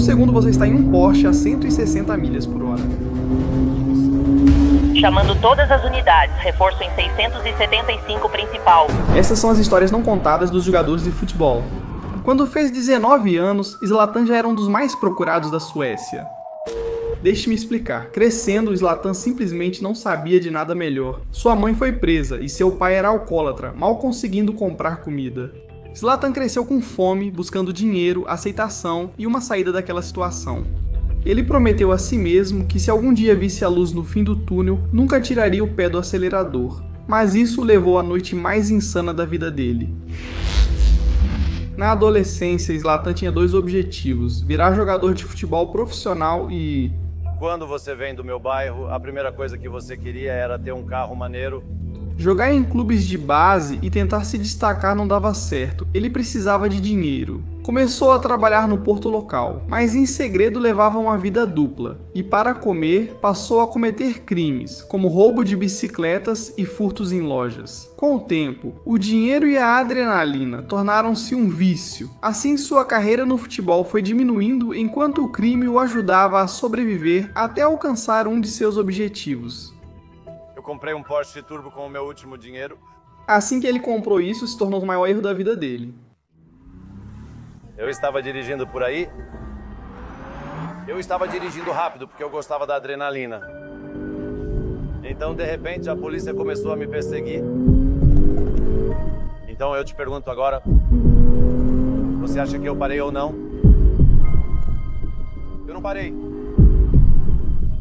segundo você está em um Porsche a 160 milhas por hora. Chamando todas as unidades, reforço em 675 principal. Essas são as histórias não contadas dos jogadores de futebol. Quando fez 19 anos, Zlatan já era um dos mais procurados da Suécia. Deixe-me explicar. Crescendo, Zlatan simplesmente não sabia de nada melhor. Sua mãe foi presa e seu pai era alcoólatra, mal conseguindo comprar comida. Zlatan cresceu com fome, buscando dinheiro, aceitação e uma saída daquela situação. Ele prometeu a si mesmo que se algum dia visse a luz no fim do túnel, nunca tiraria o pé do acelerador. Mas isso o levou à noite mais insana da vida dele. Na adolescência, Zlatan tinha dois objetivos: virar jogador de futebol profissional e... Quando você vem do meu bairro, a primeira coisa que você queria era ter um carro maneiro. Jogar em clubes de base e tentar se destacar não dava certo, ele precisava de dinheiro. Começou a trabalhar no porto local, mas em segredo levava uma vida dupla, e para comer passou a cometer crimes, como roubo de bicicletas e furtos em lojas. Com o tempo, o dinheiro e a adrenalina tornaram-se um vício, assim sua carreira no futebol foi diminuindo enquanto o crime o ajudava a sobreviver até alcançar um de seus objetivos. Eu comprei um Porsche Turbo com o meu último dinheiro. Assim que ele comprou isso, se tornou o maior erro da vida dele. Eu estava dirigindo por aí. Eu estava dirigindo rápido porque eu gostava da adrenalina. Então, de repente, a polícia começou a me perseguir. Então eu te pergunto agora, você acha que eu parei ou não? Eu não parei.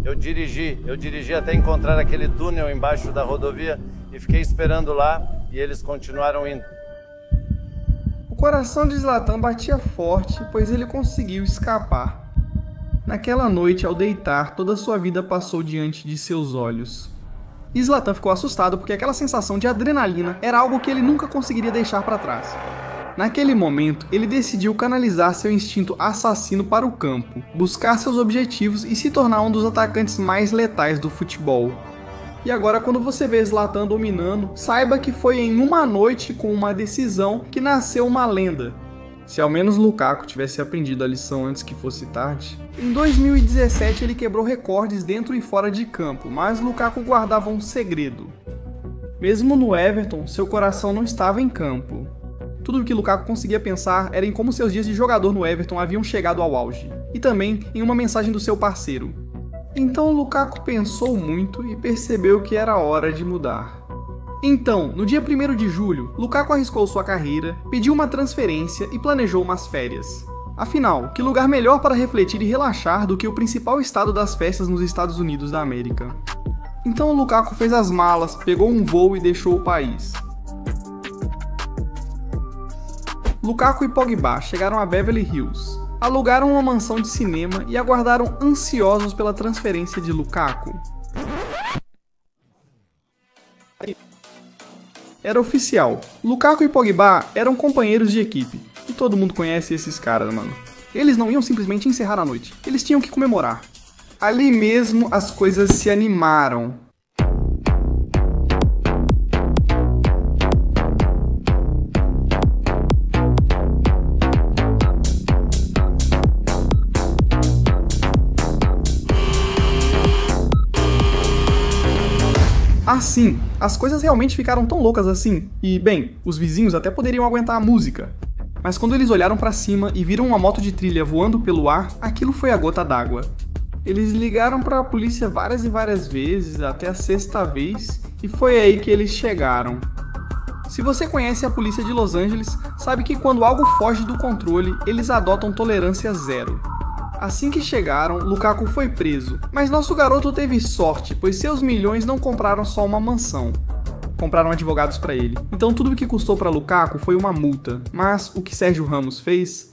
Eu dirigi até encontrar aquele túnel embaixo da rodovia e fiquei esperando lá e eles continuaram indo. O coração de Zlatan batia forte, pois ele conseguiu escapar. Naquela noite, ao deitar, toda sua vida passou diante de seus olhos. Zlatan ficou assustado porque aquela sensação de adrenalina era algo que ele nunca conseguiria deixar para trás. Naquele momento, ele decidiu canalizar seu instinto assassino para o campo, buscar seus objetivos e se tornar um dos atacantes mais letais do futebol. E agora, quando você vê Zlatan dominando, saiba que foi em uma noite com uma decisão que nasceu uma lenda. Se ao menos Lukaku tivesse aprendido a lição antes que fosse tarde. Em 2017 ele quebrou recordes dentro e fora de campo, mas Lukaku guardava um segredo. Mesmo no Everton, seu coração não estava em campo. Tudo o que Lukaku conseguia pensar era em como seus dias de jogador no Everton haviam chegado ao auge, e também em uma mensagem do seu parceiro. Então Lukaku pensou muito e percebeu que era hora de mudar. Então, no dia 1º de julho, Lukaku arriscou sua carreira, pediu uma transferência e planejou umas férias. Afinal, que lugar melhor para refletir e relaxar do que o principal estado das festas nos Estados Unidos da América? Então Lukaku fez as malas, pegou um voo e deixou o país. Lukaku e Pogba chegaram a Beverly Hills, alugaram uma mansão de cinema e aguardaram ansiosos pela transferência de Lukaku. Era oficial, Lukaku e Pogba eram companheiros de equipe, e todo mundo conhece esses caras, mano. Eles não iam simplesmente encerrar a noite, eles tinham que comemorar. Ali mesmo as coisas se animaram. Assim, as coisas realmente ficaram tão loucas assim, e bem, os vizinhos até poderiam aguentar a música. Mas quando eles olharam pra cima e viram uma moto de trilha voando pelo ar, aquilo foi a gota d'água. Eles ligaram pra polícia várias e várias vezes, até a 6ª vez, e foi aí que eles chegaram. Se você conhece a polícia de Los Angeles, sabe que quando algo foge do controle, eles adotam tolerância zero. Assim que chegaram, Lukaku foi preso, mas nosso garoto teve sorte, pois seus milhões não compraram só uma mansão. Compraram advogados para ele. Então tudo o que custou para Lukaku foi uma multa, mas o que Sérgio Ramos fez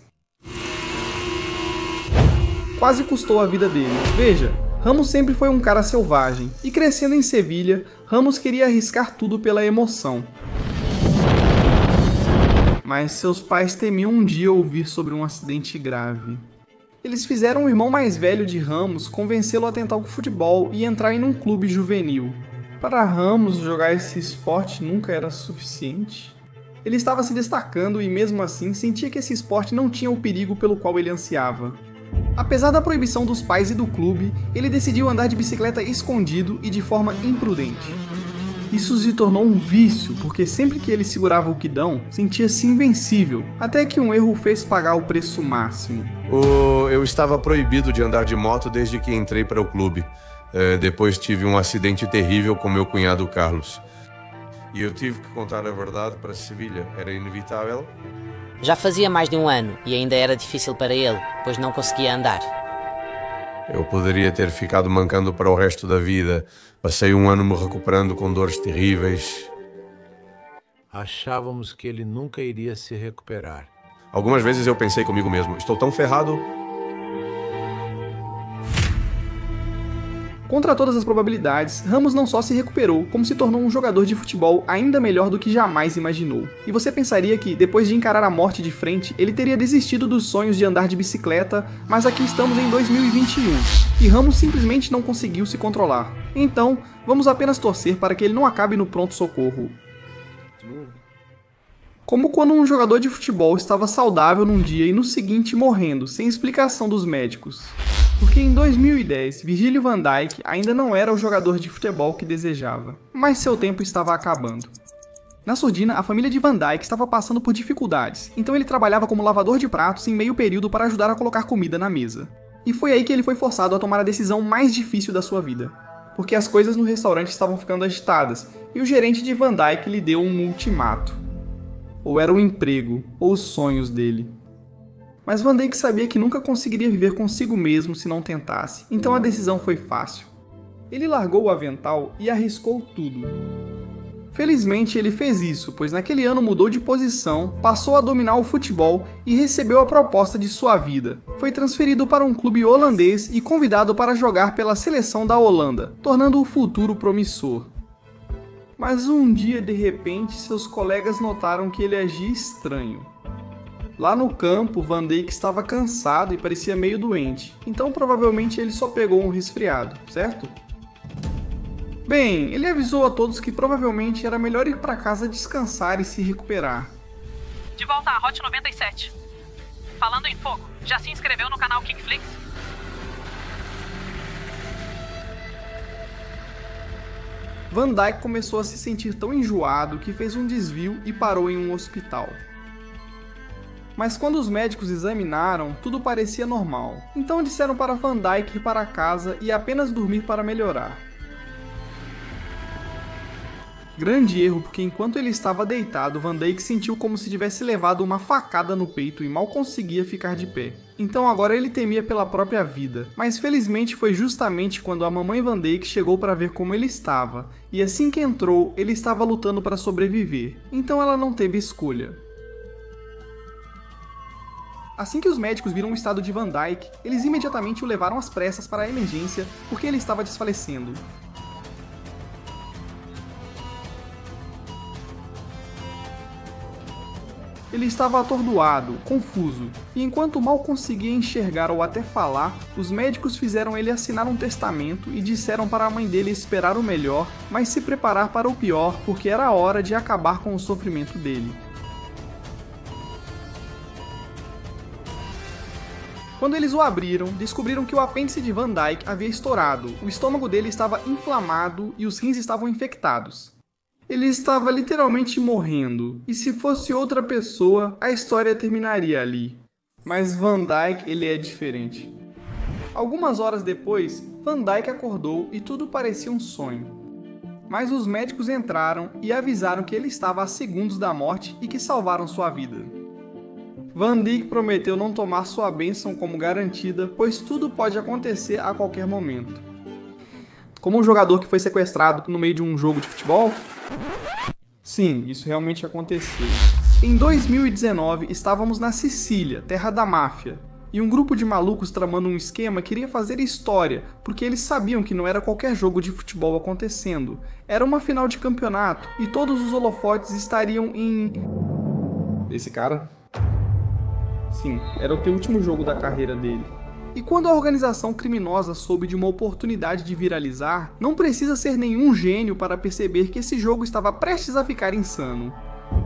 quase custou a vida dele. Veja, Ramos sempre foi um cara selvagem, e crescendo em Sevilha, Ramos queria arriscar tudo pela emoção. Mas seus pais temiam um dia ouvir sobre um acidente grave. Eles fizeram o irmão mais velho de Ramos convencê-lo a tentar o futebol e entrar em um clube juvenil. Para Ramos, jogar esse esporte nunca era suficiente. Ele estava se destacando e mesmo assim sentia que esse esporte não tinha o perigo pelo qual ele ansiava. Apesar da proibição dos pais e do clube, ele decidiu andar de bicicleta escondido e de forma imprudente. Isso se tornou um vício, porque sempre que ele segurava o guidão, sentia-se invencível, até que um erro o fez pagar o preço máximo. Eu estava proibido de andar de moto desde que entrei para o clube. Depois tive um acidente terrível com meu cunhado Carlos. E eu tive que contar a verdade para Sevilha. Era inevitável. Já fazia mais de um ano e ainda era difícil para ele, pois não conseguia andar. Eu poderia ter ficado mancando para o resto da vida. Passei um ano me recuperando com dores terríveis. Achávamos que ele nunca iria se recuperar. Algumas vezes eu pensei comigo mesmo, estou tão ferrado. Contra todas as probabilidades, Ramos não só se recuperou, como se tornou um jogador de futebol ainda melhor do que jamais imaginou. E você pensaria que, depois de encarar a morte de frente, ele teria desistido dos sonhos de andar de bicicleta, mas aqui estamos em 2021, e Ramos simplesmente não conseguiu se controlar. Então, vamos apenas torcer para que ele não acabe no pronto-socorro. Como quando um jogador de futebol estava saudável num dia e no seguinte morrendo, sem explicação dos médicos. Porque em 2010, Virgílio van Dijk ainda não era o jogador de futebol que desejava, mas seu tempo estava acabando. Na surdina, a família de Van Dijk estava passando por dificuldades, então ele trabalhava como lavador de pratos em meio período para ajudar a colocar comida na mesa. E foi aí que ele foi forçado a tomar a decisão mais difícil da sua vida, porque as coisas no restaurante estavam ficando agitadas, e o gerente de Van Dijk lhe deu um ultimato. Ou era o emprego, ou os sonhos dele. Mas Van Dijk sabia que nunca conseguiria viver consigo mesmo se não tentasse, então a decisão foi fácil. Ele largou o avental e arriscou tudo. Felizmente ele fez isso, pois naquele ano mudou de posição, passou a dominar o futebol e recebeu a proposta de sua vida. Foi transferido para um clube holandês e convidado para jogar pela seleção da Holanda, tornando o futuro promissor. Mas um dia, de repente, seus colegas notaram que ele agia estranho. Lá no campo, Van Dijk estava cansado e parecia meio doente, então provavelmente ele só pegou um resfriado, certo? Bem, ele avisou a todos que provavelmente era melhor ir para casa descansar e se recuperar. De volta à Hot 97. Falando em fogo, já se inscreveu no canal Kickflix? Van Dijk começou a se sentir tão enjoado que fez um desvio e parou em um hospital. Mas quando os médicos examinaram, tudo parecia normal. Então disseram para Van Dijk ir para casa e apenas dormir para melhorar. Grande erro, porque enquanto ele estava deitado, Van Dijk sentiu como se tivesse levado uma facada no peito e mal conseguia ficar de pé. Então agora ele temia pela própria vida, mas felizmente foi justamente quando a mamãe Van Dijk chegou para ver como ele estava, e assim que entrou, ele estava lutando para sobreviver, então ela não teve escolha. Assim que os médicos viram o estado de Van Dijk, eles imediatamente o levaram às pressas para a emergência porque ele estava desfalecendo. Ele estava atordoado, confuso, e enquanto mal conseguia enxergar ou até falar, os médicos fizeram ele assinar um testamento e disseram para a mãe dele esperar o melhor, mas se preparar para o pior porque era a hora de acabar com o sofrimento dele. Quando eles o abriram, descobriram que o apêndice de Van Dijk havia estourado, o estômago dele estava inflamado e os rins estavam infectados. Ele estava literalmente morrendo, e se fosse outra pessoa, a história terminaria ali. Mas Van Dijk, ele é diferente. Algumas horas depois, Van Dijk acordou e tudo parecia um sonho. Mas os médicos entraram e avisaram que ele estava a segundos da morte e que salvaram sua vida. Van Dijk prometeu não tomar sua bênção como garantida, pois tudo pode acontecer a qualquer momento. Como um jogador que foi sequestrado no meio de um jogo de futebol? Sim, isso realmente aconteceu. Em 2019, estávamos na Sicília, terra da máfia, e um grupo de malucos tramando um esquema queria fazer história, porque eles sabiam que não era qualquer jogo de futebol acontecendo. Era uma final de campeonato, e todos os holofotes estariam em... Esse cara? Sim, era o último jogo da carreira dele. E quando a organização criminosa soube de uma oportunidade de viralizar, não precisa ser nenhum gênio para perceber que esse jogo estava prestes a ficar insano.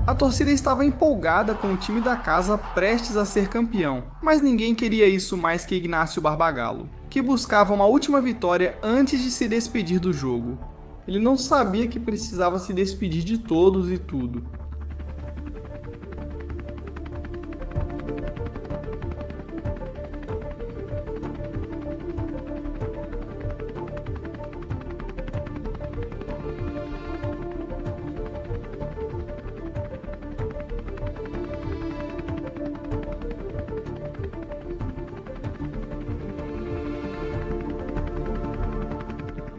A torcida estava empolgada com o time da casa prestes a ser campeão, mas ninguém queria isso mais que Ignacio Barbagallo, que buscava uma última vitória antes de se despedir do jogo. Ele não sabia que precisava se despedir de todos e tudo.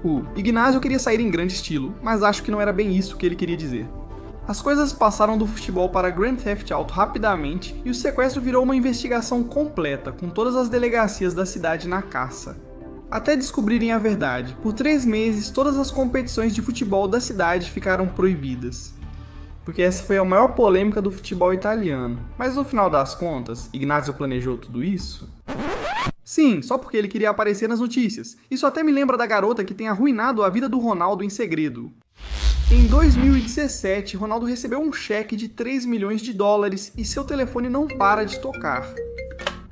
O Ignacio queria sair em grande estilo, mas acho que não era bem isso que ele queria dizer. As coisas passaram do futebol para Grand Theft Auto rapidamente e o sequestro virou uma investigação completa, com todas as delegacias da cidade na caça. Até descobrirem a verdade, por 3 meses todas as competições de futebol da cidade ficaram proibidas. Porque essa foi a maior polêmica do futebol italiano. Mas no final das contas, Ignacio planejou tudo isso? Sim, só porque ele queria aparecer nas notícias. Isso até me lembra da garota que tem arruinado a vida do Ronaldo em segredo. Em 2017, Ronaldo recebeu um cheque de 3 milhões de dólares e seu telefone não para de tocar.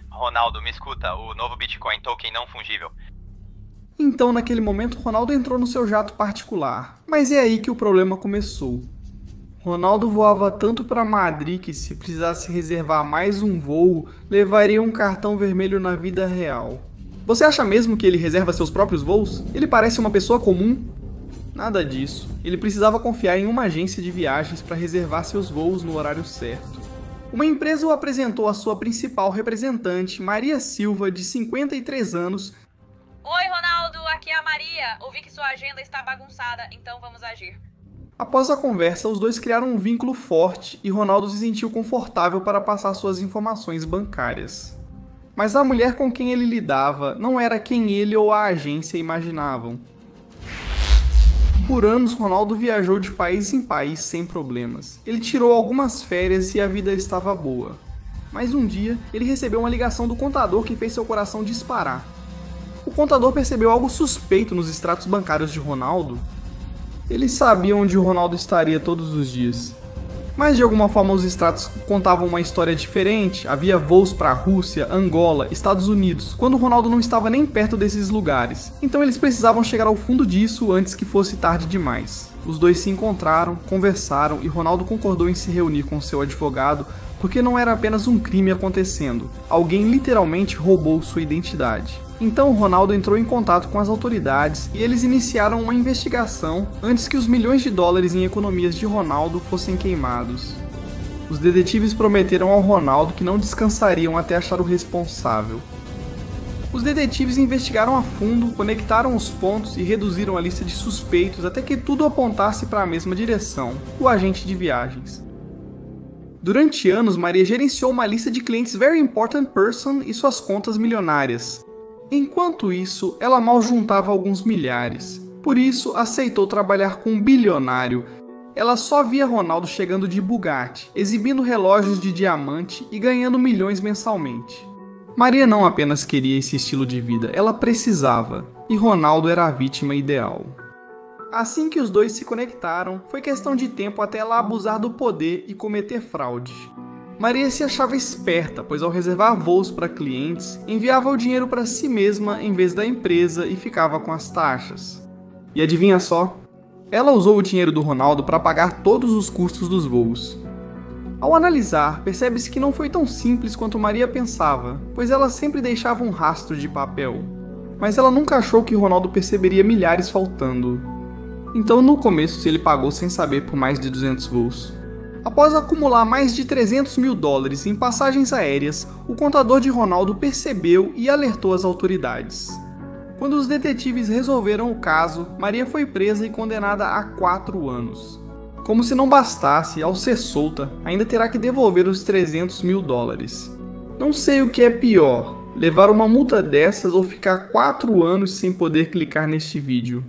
Ronaldo, me escuta, o novo Bitcoin token não fungível. Então, naquele momento, Ronaldo entrou no seu jato particular. Mas é aí que o problema começou. Ronaldo voava tanto para Madrid que, se precisasse reservar mais um voo, levaria um cartão vermelho na vida real. Você acha mesmo que ele reserva seus próprios voos? Ele parece uma pessoa comum? Nada disso. Ele precisava confiar em uma agência de viagens para reservar seus voos no horário certo. Uma empresa o apresentou à sua principal representante, Maria Silva, de 53 anos. Oi, Ronaldo, aqui é a Maria. Ouvi que sua agenda está bagunçada, então vamos agir. Após a conversa, os dois criaram um vínculo forte e Ronaldo se sentiu confortável para passar suas informações bancárias. Mas a mulher com quem ele lidava não era quem ele ou a agência imaginavam. Por anos, Ronaldo viajou de país em país sem problemas. Ele tirou algumas férias e a vida estava boa. Mas um dia, ele recebeu uma ligação do contador que fez seu coração disparar. O contador percebeu algo suspeito nos extratos bancários de Ronaldo. Ele sabia onde o Ronaldo estaria todos os dias. Mas de alguma forma os extratos contavam uma história diferente, havia voos para a Rússia, Angola, Estados Unidos, quando o Ronaldo não estava nem perto desses lugares. Então eles precisavam chegar ao fundo disso antes que fosse tarde demais. Os dois se encontraram, conversaram e Ronaldo concordou em se reunir com seu advogado porque não era apenas um crime acontecendo, alguém literalmente roubou sua identidade. Então Ronaldo entrou em contato com as autoridades e eles iniciaram uma investigação antes que os milhões de dólares em economias de Ronaldo fossem queimados. Os detetives prometeram ao Ronaldo que não descansariam até achar o responsável. Os detetives investigaram a fundo, conectaram os pontos e reduziram a lista de suspeitos até que tudo apontasse para a mesma direção, o agente de viagens. Durante anos, Maria gerenciou uma lista de clientes Very Important Person e suas contas milionárias. Enquanto isso, ela mal juntava alguns milhares. Por isso, aceitou trabalhar com um bilionário. Ela só via Ronaldo chegando de Bugatti, exibindo relógios de diamante e ganhando milhões mensalmente. Maria não apenas queria esse estilo de vida, ela precisava, e Ronaldo era a vítima ideal. Assim que os dois se conectaram, foi questão de tempo até ela abusar do poder e cometer fraude. Maria se achava esperta, pois ao reservar voos para clientes, enviava o dinheiro para si mesma em vez da empresa e ficava com as taxas. E adivinha só? Ela usou o dinheiro do Ronaldo para pagar todos os custos dos voos. Ao analisar, percebe-se que não foi tão simples quanto Maria pensava, pois ela sempre deixava um rastro de papel. Mas ela nunca achou que Ronaldo perceberia milhares faltando. Então no começo ele pagou sem saber por mais de 200 voos. Após acumular mais de 300 mil dólares em passagens aéreas, o contador de Ronaldo percebeu e alertou as autoridades. Quando os detetives resolveram o caso, Maria foi presa e condenada a 4 anos. Como se não bastasse, ao ser solta, ainda terá que devolver os 300 mil dólares. Não sei o que é pior, levar uma multa dessas ou ficar 4 anos sem poder clicar neste vídeo.